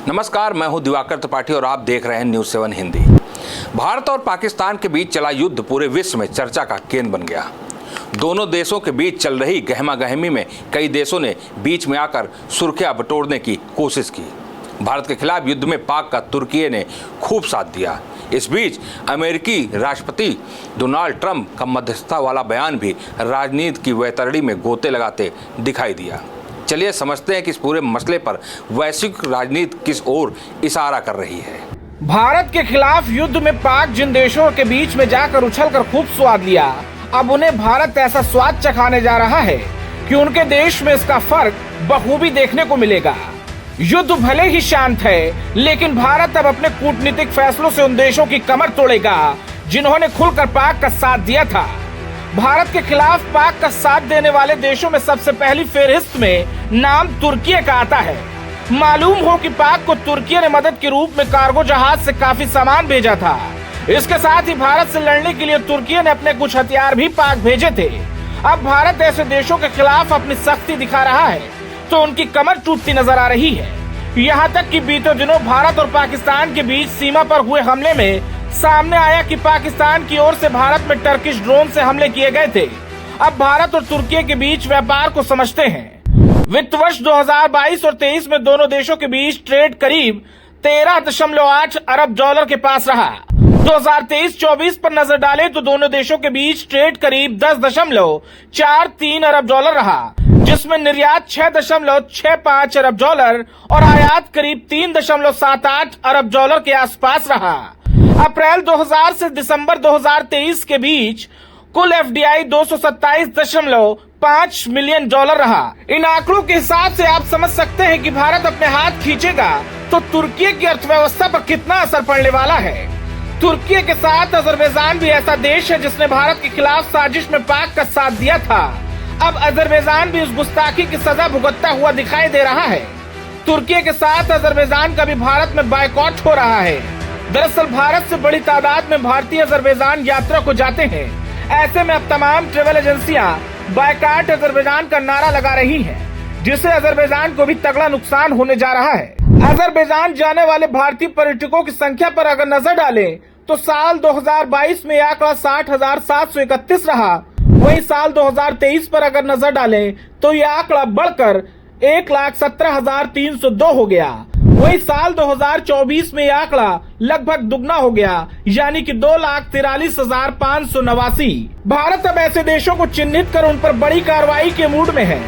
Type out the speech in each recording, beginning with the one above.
नमस्कार, मैं हूं दिवाकर त्रिपाठी और आप देख रहे हैं न्यूज़ 7 हिंदी। भारत और पाकिस्तान के बीच चला युद्ध पूरे विश्व में चर्चा का केंद्र बन गया। दोनों देशों के बीच चल रही गहमागहमी में कई देशों ने बीच में आकर सुर्खियां बटोरने की कोशिश की। भारत के खिलाफ युद्ध में पाक का तुर्की ने खूब साथ दिया। इस बीच अमेरिकी राष्ट्रपति डोनाल्ड ट्रंप का मध्यस्थता वाला बयान भी राजनीति की वैतरणी में गोते लगाते दिखाई दिया। चलिए समझते हैं कि इस पूरे मसले पर वैश्विक राजनीति किस ओर इशारा कर रही है। भारत के खिलाफ युद्ध में पाक जिन देशों के बीच में जाकर उछलकर खूब स्वाद लिया, अब उन्हें भारत ऐसा स्वाद चखाने जा रहा है कि उनके देश में इसका फर्क बखूबी देखने को मिलेगा। युद्ध भले ही शांत है, लेकिन भारत अब अपने कूटनीतिक फैसलों से उन देशों की कमर तोड़ेगा जिन्होंने खुलकर पाक का साथ दिया था। भारत के खिलाफ पाक का साथ देने वाले देशों में सबसे पहली फेहरिस्त में नाम तुर्की का आता है। मालूम हो कि पाक को तुर्की ने मदद के रूप में कार्गो जहाज से काफी सामान भेजा था। इसके साथ ही भारत से लड़ने के लिए तुर्की ने अपने कुछ हथियार भी पाक भेजे थे। अब भारत ऐसे देशों के खिलाफ अपनी सख्ती दिखा रहा है तो उनकी कमर टूटती नजर आ रही है। यहाँ तक कि बीते दिनों भारत और पाकिस्तान के बीच सीमा पर हुए हमले में सामने आया कि पाकिस्तान की ओर से भारत में टर्किश ड्रोन से हमले किए गए थे। अब भारत और तुर्की के बीच व्यापार को समझते हैं। वित्त वर्ष 2022 और 23 में दोनों देशों के बीच ट्रेड करीब 13.8 अरब डॉलर के पास रहा। 2023-24 पर नजर डालें तो दोनों देशों के बीच ट्रेड करीब 10.43 अरब डॉलर रहा, जिसमें निर्यात 6.65 अरब डॉलर और आयात करीब 3.78 अरब डॉलर के आसपास रहा। अप्रैल 2000 से दिसंबर 2023 के बीच कुल एफडीआई 227.5 मिलियन डॉलर रहा। इन आंकड़ों के हिसाब से आप समझ सकते हैं कि भारत अपने हाथ खींचेगा तो तुर्की की अर्थव्यवस्था पर कितना असर पड़ने वाला है। तुर्की के साथ अजरबैजान भी ऐसा देश है जिसने भारत के खिलाफ साजिश में पाक का साथ दिया था। अब अजरबैजान भी उस गुस्ताखी की सजा भुगतता हुआ दिखाई दे रहा है। तुर्की के साथ अजरबैजान का भी भारत में बायकॉट हो रहा है। दरअसल भारत से बड़ी तादाद में भारतीय अजरबैजान यात्रा को जाते हैं। ऐसे में अब तमाम ट्रेवल एजेंसियां बायकॉट अजरबैजान का नारा लगा रही हैं, जिससे अजरबैजान को भी तगड़ा नुकसान होने जा रहा है। अजरबैजान जाने वाले भारतीय पर्यटकों की संख्या पर अगर नजर डालें तो साल 2022 में आंकड़ा 60,731 रहा। वहीं साल 2023 पर अगर नजर डालें तो ये आंकड़ा बढ़कर 1,17,302 हो गया। वही साल 2024 में यह आंकड़ा लगभग दुगना हो गया, यानी कि 2,43,589। भारत अब ऐसे देशों को चिन्हित कर उन पर बड़ी कार्रवाई के मूड में है।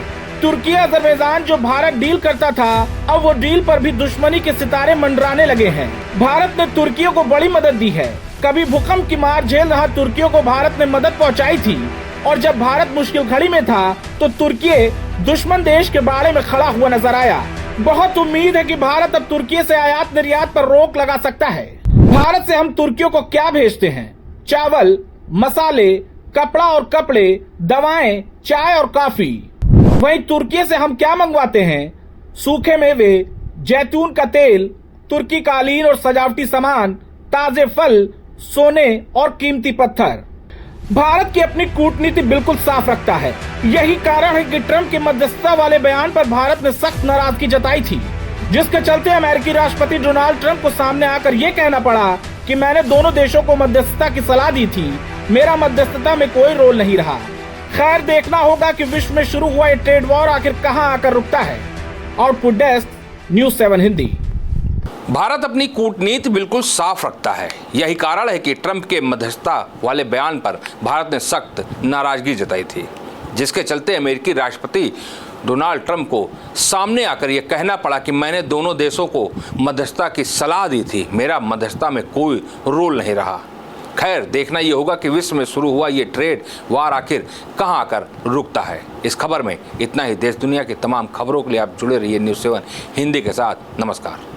तुर्की अजरबैजान जो भारत डील करता था, अब वो डील पर भी दुश्मनी के सितारे मंडराने लगे हैं। भारत ने तुर्की को बड़ी मदद दी है। कभी भूकंप की मार झेल रहा तुर्की को भारत ने मदद पहुँचाई थी, और जब भारत मुश्किल घड़ी में था तो तुर्की दुश्मन देश के बारे में खड़ा हुआ नजर आया। बहुत उम्मीद है कि भारत अब तुर्की से आयात निर्यात पर रोक लगा सकता है। भारत से हम तुर्कियों को क्या भेजते हैं? चावल, मसाले, कपड़ा और कपड़े, दवाएं, चाय और कॉफी। वहीं तुर्की से हम क्या मंगवाते हैं? सूखे मेवे, जैतून का तेल, तुर्की कालीन और सजावटी सामान, ताजे फल, सोने और कीमती पत्थर। भारत की अपनी कूटनीति बिल्कुल साफ रखता है। यही कारण है कि ट्रंप के मध्यस्थता वाले बयान पर भारत ने सख्त नाराजगी जताई थी, जिसके चलते अमेरिकी राष्ट्रपति डोनाल्ड ट्रंप को सामने आकर ये कहना पड़ा कि मैंने दोनों देशों को मध्यस्थता की सलाह दी थी, मेरा मध्यस्थता में कोई रोल नहीं रहा। खैर, देखना होगा कि विश्व में शुरू हुआ ये ट्रेड वॉर आखिर कहां आकर रुकता है। Output desk, news 7 Hindi. Bharat अपनी कूटनीति बिल्कुल साफ रखता है। यही कारण है कि ट्रंप के मध्यस्थता वाले बयान पर भारत ने सख्त नाराजगी जताई थी, जिसके चलते अमेरिकी राष्ट्रपति डोनाल्ड ट्रंप को सामने आकर यह कहना पड़ा कि मैंने दोनों देशों को मध्यस्थता की सलाह दी थी, मेरा मध्यस्थता में कोई रोल नहीं रहा। खैर, देखना ये होगा कि विश्व में शुरू हुआ ये ट्रेड वार आखिर कहां आकर रुकता है। इस खबर में इतना ही। देश दुनिया की तमाम खबरों के लिए आप जुड़े रहिए न्यूज़ 7 हिंदी के साथ। नमस्कार।